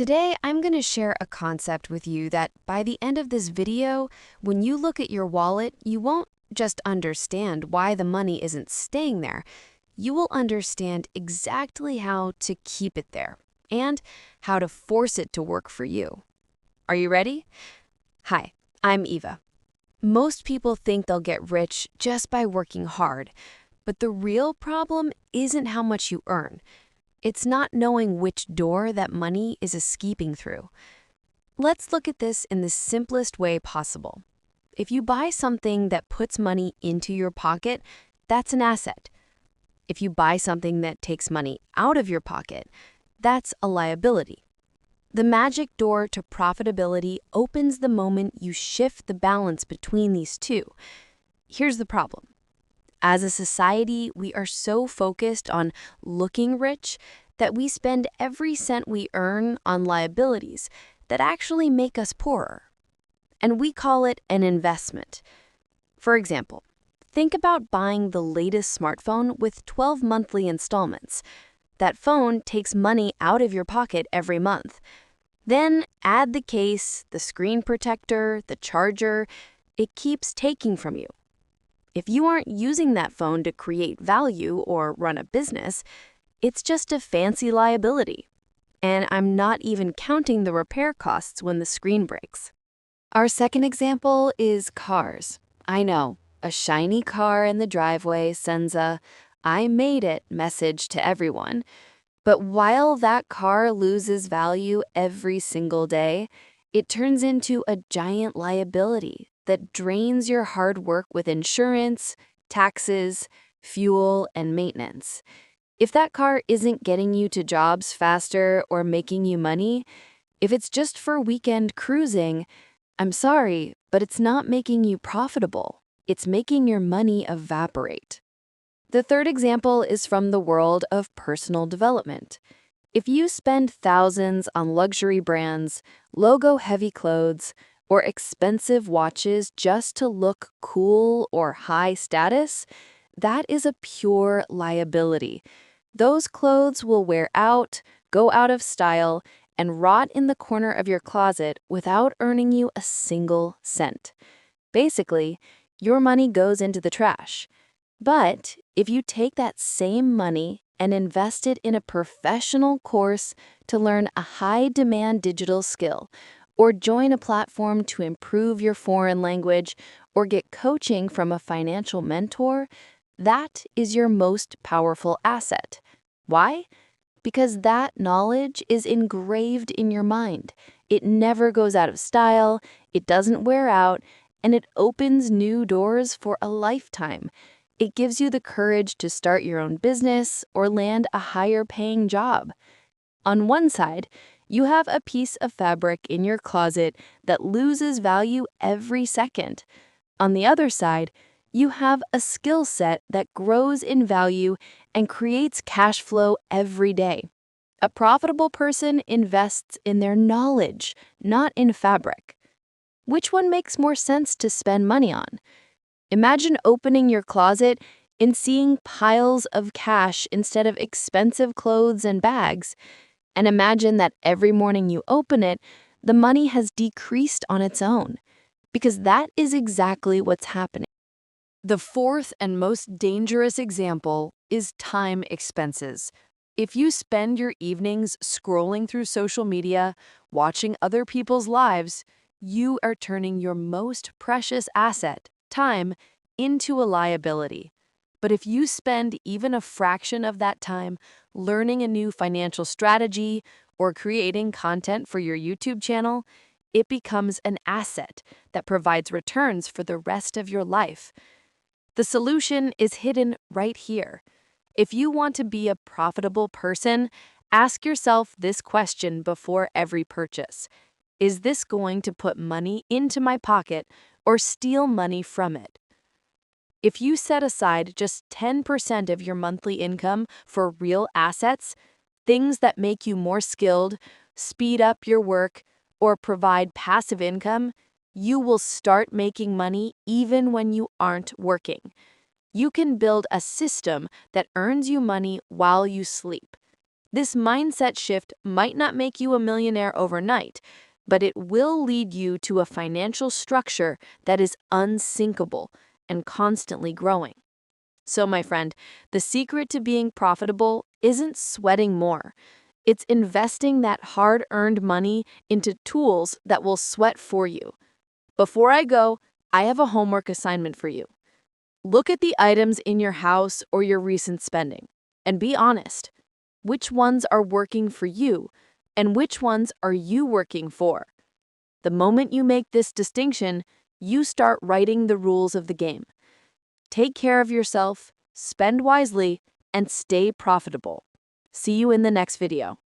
Today, I'm going to share a concept with you that by the end of this video, when you look at your wallet, you won't just understand why the money isn't staying there. You will understand exactly how to keep it there and how to force it to work for you. Are you ready? Hi, I'm Eva. Most people think they'll get rich just by working hard, but the real problem isn't how much you earn. It's not knowing which door that money is escaping through. Let's look at this in the simplest way possible. If you buy something that puts money into your pocket, that's an asset. If you buy something that takes money out of your pocket, that's a liability. The magic door to profitability opens the moment you shift the balance between these two. Here's the problem. As a society, we are so focused on looking rich that we spend every cent we earn on liabilities that actually make us poorer. And we call it an investment. For example, think about buying the latest smartphone with 12 monthly installments. That phone takes money out of your pocket every month. Then add the case, the screen protector, the charger. It keeps taking from you. If you aren't using that phone to create value or run a business, it's just a fancy liability. And I'm not even counting the repair costs when the screen breaks. Our second example is cars. I know, a shiny car in the driveway sends a "I made it" message to everyone. But while that car loses value every single day, it turns into a giant liability that drains your hard work with insurance, taxes, fuel, and maintenance. If that car isn't getting you to jobs faster or making you money, if it's just for weekend cruising, I'm sorry, but it's not making you profitable. It's making your money evaporate. The third example is from the world of personal development. If you spend thousands on luxury brands, logo-heavy clothes, or expensive watches just to look cool or high status, that is a pure liability. Those clothes will wear out, go out of style, and rot in the corner of your closet without earning you a single cent. Basically, your money goes into the trash. But if you take that same money and invest it in a professional course to learn a high-demand digital skill, or join a platform to improve your foreign language, or get coaching from a financial mentor, that is your most powerful asset. Why? Because that knowledge is engraved in your mind. It never goes out of style, it doesn't wear out, and it opens new doors for a lifetime. It gives you the courage to start your own business or land a higher-paying job. On one side, you have a piece of fabric in your closet that loses value every second. On the other side, you have a skill set that grows in value and creates cash flow every day. A profitable person invests in their knowledge, not in fabric. Which one makes more sense to spend money on? Imagine opening your closet and seeing piles of cash instead of expensive clothes and bags. And imagine that every morning you open it, the money has decreased on its own. Because that is exactly what's happening. The fourth and most dangerous example is time expenses. If you spend your evenings scrolling through social media, watching other people's lives, you are turning your most precious asset, time, into a liability. But if you spend even a fraction of that time learning a new financial strategy or creating content for your YouTube channel, it becomes an asset that provides returns for the rest of your life. The solution is hidden right here. If you want to be a profitable person, ask yourself this question before every purchase. Is this going to put money into my pocket or steal money from it? If you set aside just 10% of your monthly income for real assets, things that make you more skilled, speed up your work, or provide passive income, you will start making money even when you aren't working. You can build a system that earns you money while you sleep. This mindset shift might not make you a millionaire overnight, but it will lead you to a financial structure that is unsinkable and constantly growing. So, my friend, the secret to being profitable isn't sweating more. It's investing that hard-earned money into tools that will sweat for you. Before I go, I have a homework assignment for you. Look at the items in your house or your recent spending and be honest. Which ones are working for you and which ones are you working for? The moment you make this distinction, you start writing the rules of the game. Take care of yourself, spend wisely, and stay profitable. See you in the next video.